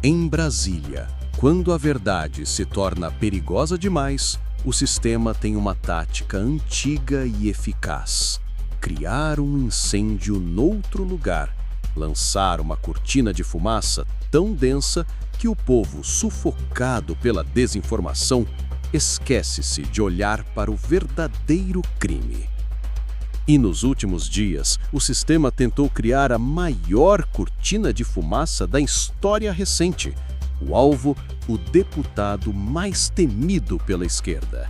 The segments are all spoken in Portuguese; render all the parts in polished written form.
Em Brasília, quando a verdade se torna perigosa demais, o sistema tem uma tática antiga e eficaz: criar um incêndio noutro lugar, lançar uma cortina de fumaça tão densa que o povo, sufocado pela desinformação, esquece-se de olhar para o verdadeiro crime. E nos últimos dias, o sistema tentou criar a maior cortina de fumaça da história recente. O alvo, o deputado mais temido pela esquerda,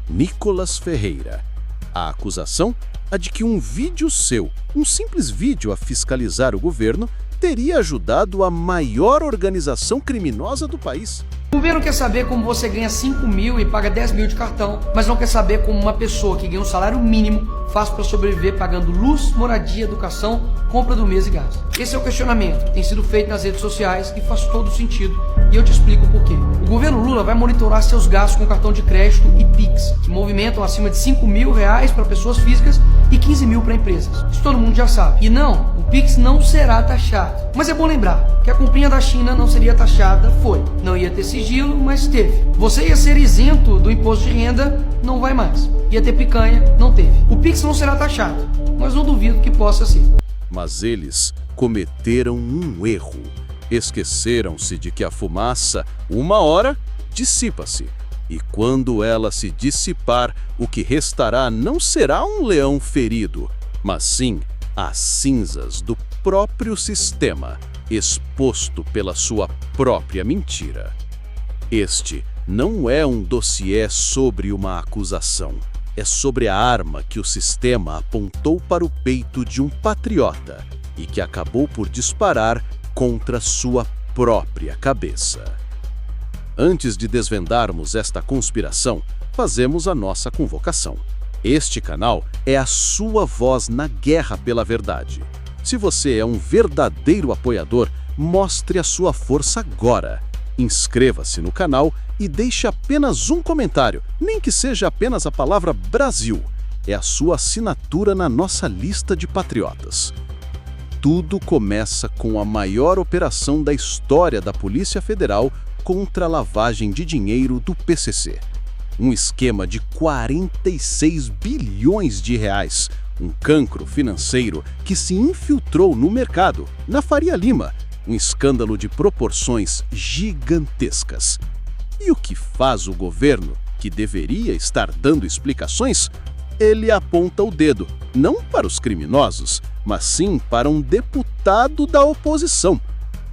Nicolas Ferreira. A acusação? A de que um vídeo seu, um simples vídeo a fiscalizar o governo, teria ajudado a maior organização criminosa do país. O governo quer saber como você ganha 5 mil e paga 10 mil de cartão, mas não quer saber como uma pessoa que ganha um salário mínimo faz para sobreviver pagando luz, moradia, educação, compra do mês e gás. Esse é o questionamento que tem sido feito nas redes sociais e faz todo sentido, e eu te explico por quê. O governo Lula vai monitorar seus gastos com cartão de crédito e Pix, que movimentam acima de 5 mil reais para pessoas físicas e 15 mil para empresas. Isso todo mundo já sabe. E não, o Pix não será taxado. Mas é bom lembrar que a comprinha da China não seria taxada, foi. Não ia ter sigilo, mas teve. Você ia ser isento do imposto de renda, não vai mais. Ia ter picanha, não teve. O Pix não será taxado, mas não duvido que possa ser. Mas eles cometeram um erro. Esqueceram-se de que a fumaça, uma hora, dissipa-se. E quando ela se dissipar, o que restará não será um leão ferido, mas sim as cinzas do próprio sistema, exposto pela sua própria mentira. Este não é um dossiê sobre uma acusação. É sobre a arma que o sistema apontou para o peito de um patriota e que acabou por disparar contra sua própria cabeça. Antes de desvendarmos esta conspiração, fazemos a nossa convocação. Este canal é a sua voz na guerra pela verdade. Se você é um verdadeiro apoiador, mostre a sua força agora. Inscreva-se no canal e deixe apenas um comentário, nem que seja apenas a palavra Brasil. É a sua assinatura na nossa lista de patriotas. Tudo começa com a maior operação da história da Polícia Federal contra a lavagem de dinheiro do PCC. Um esquema de 46 bilhões de reais, um cancro financeiro que se infiltrou no mercado, na Faria Lima, um escândalo de proporções gigantescas. E o que faz o governo, que deveria estar dando explicações? Ele aponta o dedo, não para os criminosos, mas sim para um deputado da oposição.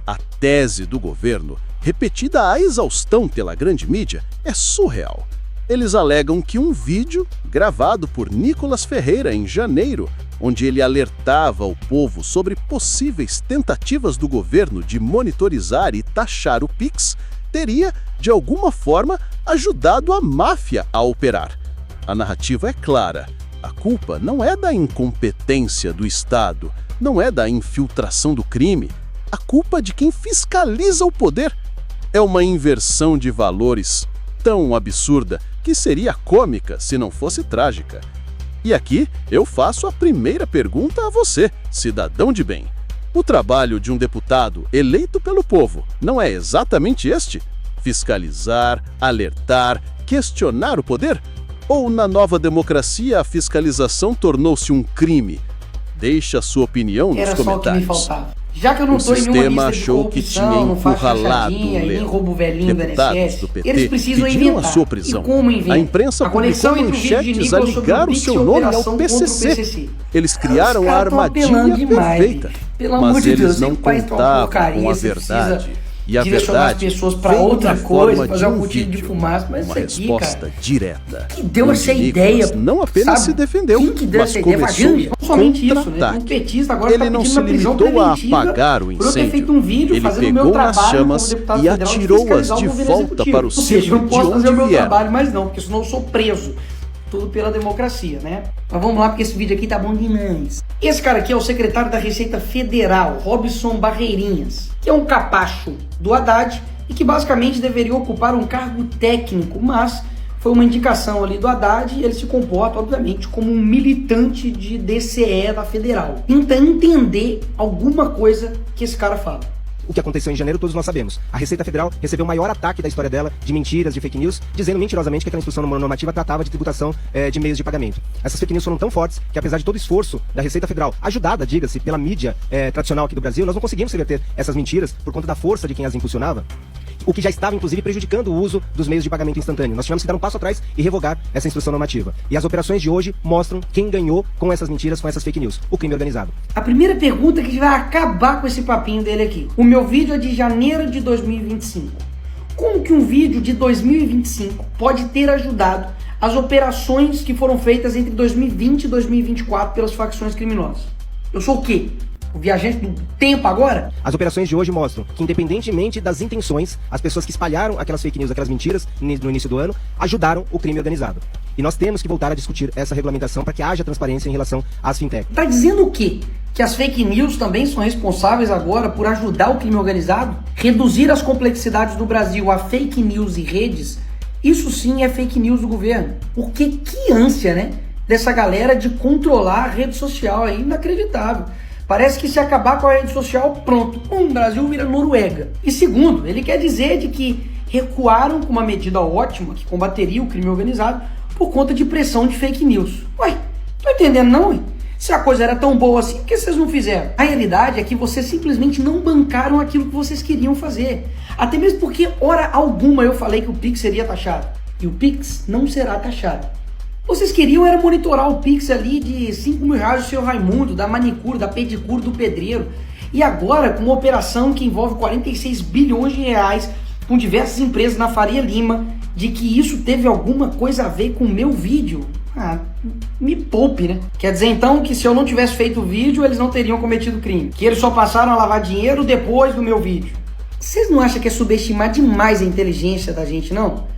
A tese do governo, repetida à exaustão pela grande mídia, é surreal. Eles alegam que um vídeo, gravado por Nicolas Ferreira em janeiro, onde ele alertava o povo sobre possíveis tentativas do governo de monitorizar e taxar o Pix, teria, de alguma forma, ajudado a máfia a operar. A narrativa é clara. A culpa não é da incompetência do Estado, não é da infiltração do crime. A culpa é de quem fiscaliza o poder. É uma inversão de valores tão absurda que seria cômica se não fosse trágica. E aqui eu faço a primeira pergunta a você, cidadão de bem. O trabalho de um deputado eleito pelo povo não é exatamente este? Fiscalizar, alertar, questionar o poder? Ou na nova democracia a fiscalização tornou-se um crime? Deixe a sua opinião nos comentários. Era só o que me faltava. Já que eu não estou em nenhuma lista de corrupção, não faço rachadinha, nem roubo velhinho do INSS, eles precisam inventar. A sua prisão. E como inventar? A imprensa publicou manchetes a ligar o seu nome ao PCC. Eles criaram a armadilha perfeita, mas eles não contavam com a verdade. E a direcionar verdade as pessoas para vem outra na coisa, forma fazer de uma um cortina de vídeo, fumaça, mas uma isso aqui, resposta cara, direta. que deu onde essa Nicolas ideia, não apenas sabe? se defendeu, Quem que deu mas essa ideia? começou Imagina, não somente isso, né? Um contra-ataque. petista agora Ele tá não pedindo se uma prisão limitou a preventiva apagar o por eu ter incêndio, feito um vídeo ele fazendo o pegou meu nas trabalho chamas como deputado e federal de atirou-as fiscalizar o de governo volta executivo. para o Ou seja, centro eu não de posso fazer o onde meu vieram. trabalho mais não, porque senão eu sou preso. Tudo pela democracia, né? Mas vamos lá, porque esse vídeo aqui tá bom demais. Esse cara aqui é o secretário da Receita Federal, Robson Barreirinhas, que é um capacho do Haddad e que basicamente deveria ocupar um cargo técnico, mas foi uma indicação ali do Haddad e ele se comporta, obviamente, como um militante de DCE da Federal. Tenta entender alguma coisa que esse cara fala. O que aconteceu em janeiro todos nós sabemos. A Receita Federal recebeu o maior ataque da história dela de mentiras, de fake news, dizendo mentirosamente que aquela instrução normativa tratava de tributação de meios de pagamento. Essas fake news foram tão fortes que, apesar de todo o esforço da Receita Federal, ajudada, diga-se, pela mídia tradicional aqui do Brasil, nós não conseguimos reverter essas mentiras por conta da força de quem as impulsionava, o que já estava, inclusive, prejudicando o uso dos meios de pagamento instantâneo. Nós tivemos que dar um passo atrás e revogar essa instrução normativa. E as operações de hoje mostram quem ganhou com essas mentiras, com essas fake news: o crime organizado. A primeira pergunta que vai acabar com esse papinho dele aqui. O meu vídeo é de janeiro de 2025. Como que um vídeo de 2025 pode ter ajudado as operações que foram feitas entre 2020 e 2024 pelas facções criminosas? Eu sou o quê? O viajante do tempo agora? As operações de hoje mostram que, independentemente das intenções, as pessoas que espalharam aquelas fake news, aquelas mentiras no início do ano, ajudaram o crime organizado. E nós temos que voltar a discutir essa regulamentação para que haja transparência em relação às fintechs. Tá dizendo o quê? Que as fake news também são responsáveis agora por ajudar o crime organizado? Reduzir as complexidades do Brasil a fake news e redes? Isso sim é fake news do governo. Porque que ânsia, né? Dessa galera de controlar a rede social, é inacreditável. Parece que se acabar com a rede social, pronto, o Brasil vira Noruega. E segundo, ele quer dizer de que recuaram com uma medida ótima que combateria o crime organizado por conta de pressão de fake news. Ué, tô entendendo não, ué? Se a coisa era tão boa assim, por que vocês não fizeram? A realidade é que vocês simplesmente não bancaram aquilo que vocês queriam fazer. Até mesmo porque, hora alguma, eu falei que o Pix seria taxado. E o Pix não será taxado. Vocês queriam era monitorar o Pix ali de 5 mil reais do seu Raimundo, da manicure, da pedicure, do pedreiro. E agora, com uma operação que envolve 46 bilhões de reais, com diversas empresas na Faria Lima, de que isso teve alguma coisa a ver com o meu vídeo? Ah, me poupe, né? Quer dizer então que se eu não tivesse feito o vídeo, eles não teriam cometido crime. Que eles só passaram a lavar dinheiro depois do meu vídeo. Vocês não acham que é subestimar demais a inteligência da gente, não?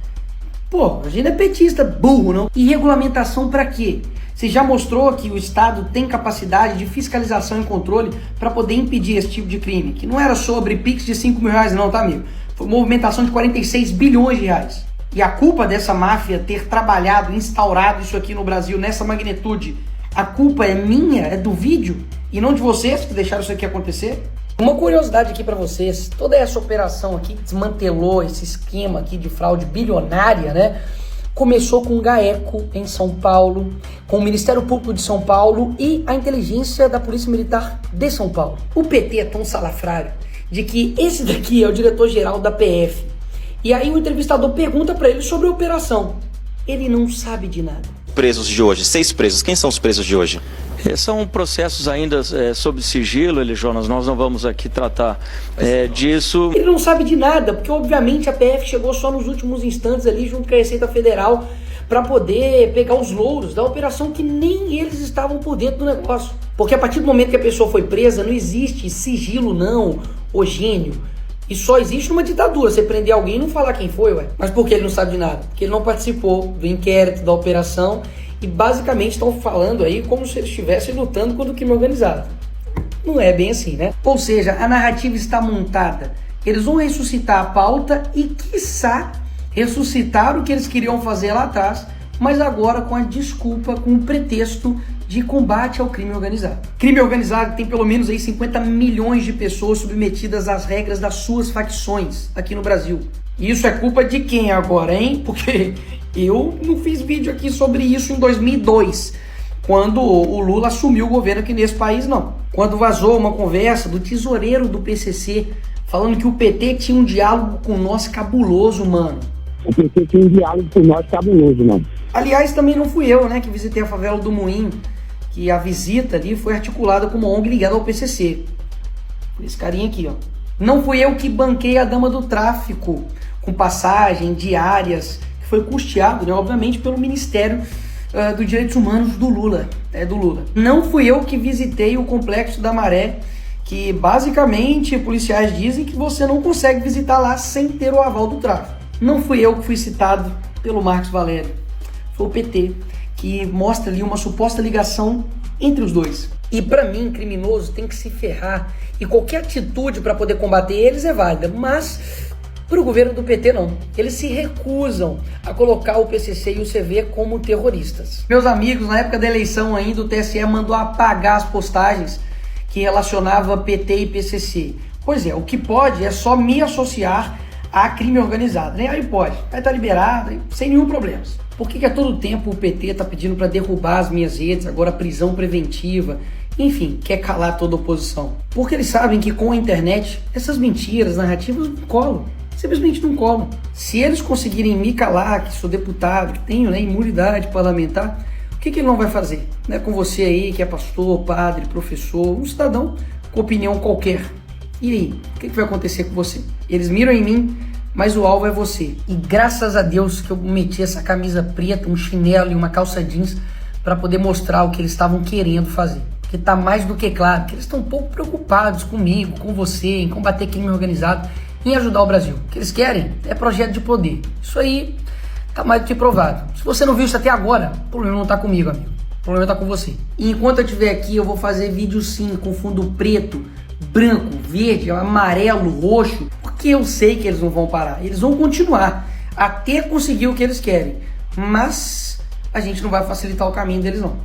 Pô, a gente é petista, burro, não? E regulamentação pra quê? Você já mostrou que o Estado tem capacidade de fiscalização e controle para poder impedir esse tipo de crime. Que não era sobre Pix de 5 mil reais não, tá, amigo? Foi movimentação de 46 bilhões de reais. E a culpa dessa máfia ter trabalhado, instaurado isso aqui no Brasil nessa magnitude, a culpa é minha, é do vídeo, e não de vocês que deixaram isso aqui acontecer? Uma curiosidade aqui para vocês, toda essa operação aqui que desmantelou esse esquema aqui de fraude bilionária, né? Começou com o GAECO em São Paulo, com o Ministério Público de São Paulo e a inteligência da Polícia Militar de São Paulo. O PT é tão salafrário de que esse daqui é o diretor-geral da PF. E aí o entrevistador pergunta para ele sobre a operação. Ele não sabe de nada. Presos de hoje, 6 presos. Quem são os presos de hoje? São processos ainda sob sigilo, Jonas, nós não vamos aqui tratar disso. Ele não sabe de nada, porque obviamente a PF chegou só nos últimos instantes ali junto com a Receita Federal para poder pegar os louros da operação que nem eles estavam por dentro do negócio. Porque a partir do momento que a pessoa foi presa, não existe sigilo não, ô gênio. E só existe uma ditadura, você prender alguém e não falar quem foi, ué. Mas por que ele não sabe de nada? Porque ele não participou do inquérito, da operação. E basicamente estão falando aí como se eles estivessem lutando contra o crime organizado. Não é bem assim, né? Ou seja, a narrativa está montada. Eles vão ressuscitar a pauta e, quiçá, ressuscitar o que eles queriam fazer lá atrás, mas agora com a desculpa, com o pretexto de combate ao crime organizado. Crime organizado tem pelo menos aí 50 milhões de pessoas submetidas às regras das suas facções aqui no Brasil. E isso é culpa de quem agora, hein? Porque eu não fiz vídeo aqui sobre isso em 2002, quando o Lula assumiu o governo aqui nesse país, não. Quando vazou uma conversa do tesoureiro do PCC, falando que o PT tinha um diálogo com nós cabuloso, mano. O PT tinha um diálogo com nós cabuloso, mano. Aliás, também não fui eu, né, que visitei a favela do Moinho, que a visita ali foi articulada com uma ONG ligada ao PCC. Esse carinha aqui, ó. Não fui eu que banquei a dama do tráfico, com passagem, diárias, que foi custeado, né, obviamente, pelo Ministério dos Direitos Humanos do Lula. Do Lula. Não fui eu que visitei o Complexo da Maré, que basicamente policiais dizem que você não consegue visitar lá sem ter o aval do tráfico. Não fui eu que fui citado pelo Marcos Valério. Foi o PT, que mostra ali uma suposta ligação entre os dois. E para mim, criminoso tem que se ferrar. E qualquer atitude para poder combater eles é válida. Mas para o governo do PT não. Eles se recusam a colocar o PCC e o CV como terroristas. Meus amigos, na época da eleição ainda, o TSE mandou apagar as postagens que relacionavam PT e PCC. Pois é, o que pode é só me associar a crime organizado, né? Aí pode, vai estar liberado, sem nenhum problema. Por que a todo tempo o PT está pedindo para derrubar as minhas redes, agora prisão preventiva, enfim, quer calar toda a oposição? Porque eles sabem que com a internet, essas mentiras, narrativas não colam, simplesmente não colam. Se eles conseguirem me calar, que sou deputado, que tenho, né, imunidade parlamentar, o que ele não vai fazer? Né, com você aí, que é pastor, padre, professor, um cidadão com opinião qualquer. E aí, o que vai acontecer com você? Eles miram em mim, mas o alvo é você. E graças a Deus que eu meti essa camisa preta, um chinelo e uma calça jeans para poder mostrar o que eles estavam querendo fazer. Porque tá mais do que claro que eles estão um pouco preocupados comigo, com você, em combater crime organizado, em ajudar o Brasil. O que eles querem é projeto de poder. Isso aí tá mais do que provado. Se você não viu isso até agora, o problema não tá comigo, amigo. O problema tá com você. E enquanto eu estiver aqui, eu vou fazer vídeo sim, com fundo preto, branco, verde, amarelo, roxo, porque eu sei que eles não vão parar. Eles vão continuar até conseguir o que eles querem. Mas a gente não vai facilitar o caminho deles, não.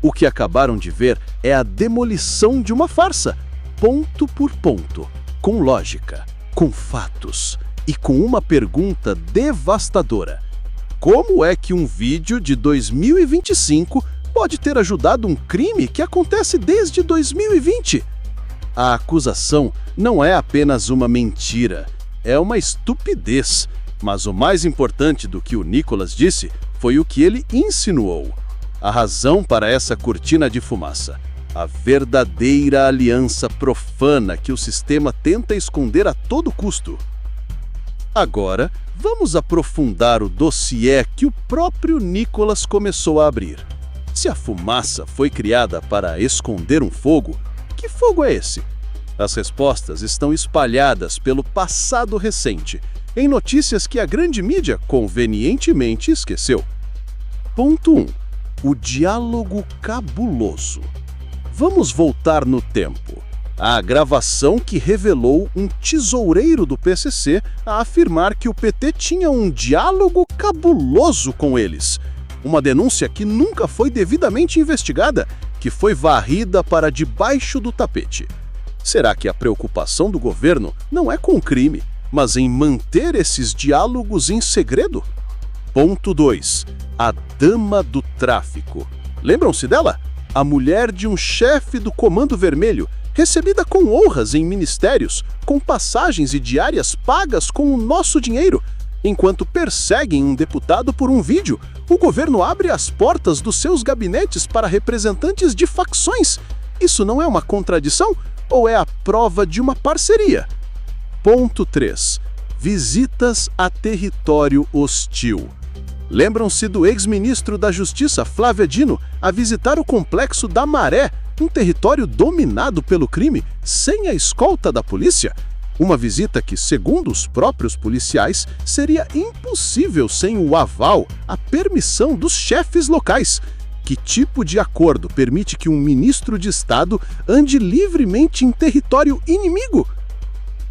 O que acabaram de ver é a demolição de uma farsa, ponto por ponto, com lógica, com fatos e com uma pergunta devastadora. Como é que um vídeo de 2025 pode ter ajudado um crime que acontece desde 2020? A acusação não é apenas uma mentira, é uma estupidez. Mas o mais importante do que o Nicolas disse foi o que ele insinuou. A razão para essa cortina de fumaça, a verdadeira aliança profana que o sistema tenta esconder a todo custo. Agora, vamos aprofundar o dossiê que o próprio Nicolas começou a abrir. Se a fumaça foi criada para esconder um fogo, que fogo é esse? As respostas estão espalhadas pelo passado recente, em notícias que a grande mídia convenientemente esqueceu. Ponto 1. O diálogo cabuloso. Vamos voltar no tempo. A gravação que revelou um tesoureiro do PCC a afirmar que o PT tinha um diálogo cabuloso com eles. Uma denúncia que nunca foi devidamente investigada, que foi varrida para debaixo do tapete. Será que a preocupação do governo não é com o crime, mas em manter esses diálogos em segredo? Ponto 2. A dama do tráfico. Lembram-se dela? A mulher de um chefe do Comando Vermelho, recebida com honras em ministérios, com passagens e diárias pagas com o nosso dinheiro. Enquanto perseguem um deputado por um vídeo, o governo abre as portas dos seus gabinetes para representantes de facções. Isso não é uma contradição ou é a prova de uma parceria? Ponto 3. Visitas a território hostil. Lembram-se do ex-ministro da Justiça, Flávio Dino, a visitar o complexo da Maré, um território dominado pelo crime, sem a escolta da polícia? Uma visita que, segundo os próprios policiais, seria impossível sem o aval, a permissão dos chefes locais. Que tipo de acordo permite que um ministro de Estado ande livremente em território inimigo?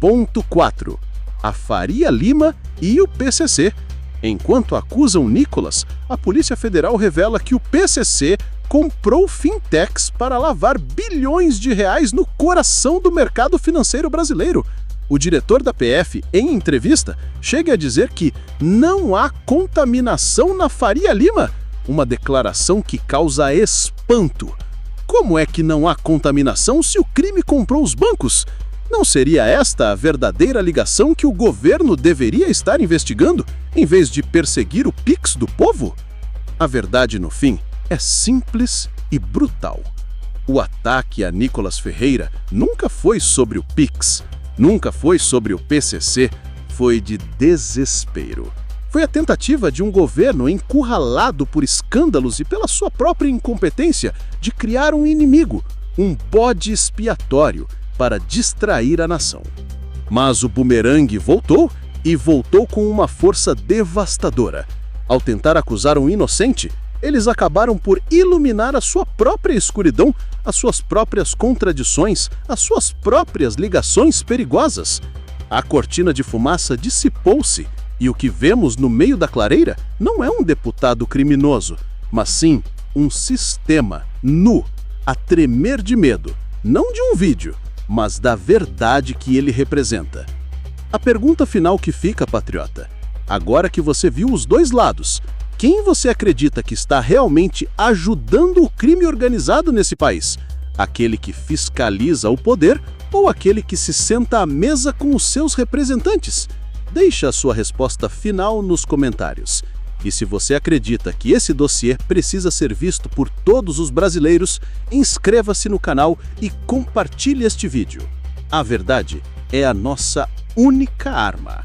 Ponto 4. A Faria Lima e o PCC. Enquanto acusam Nicolas, a Polícia Federal revela que o PCC comprou fintechs para lavar bilhões de reais no coração do mercado financeiro brasileiro. O diretor da PF, em entrevista, chega a dizer que não há contaminação na Faria Lima, uma declaração que causa espanto. Como é que não há contaminação se o crime comprou os bancos? Não seria esta a verdadeira ligação que o governo deveria estar investigando, em vez de perseguir o Pix do povo? A verdade, no fim, é simples e brutal. O ataque a Nicolas Ferreira nunca foi sobre o Pix, nunca foi sobre o PCC, foi de desespero. Foi a tentativa de um governo encurralado por escândalos e pela sua própria incompetência de criar um inimigo, um bode expiatório, para distrair a nação. Mas o bumerangue voltou, e voltou com uma força devastadora. Ao tentar acusar um inocente, eles acabaram por iluminar a sua própria escuridão, as suas próprias contradições, as suas próprias ligações perigosas. A cortina de fumaça dissipou-se, e o que vemos no meio da clareira não é um deputado criminoso, mas sim um sistema nu, a tremer de medo, não de um vídeo, mas da verdade que ele representa. A pergunta final que fica, patriota, agora que você viu os dois lados, quem você acredita que está realmente ajudando o crime organizado nesse país? Aquele que fiscaliza o poder ou aquele que se senta à mesa com os seus representantes? Deixe a sua resposta final nos comentários. E se você acredita que esse dossiê precisa ser visto por todos os brasileiros, inscreva-se no canal e compartilhe este vídeo. A verdade é a nossa única arma.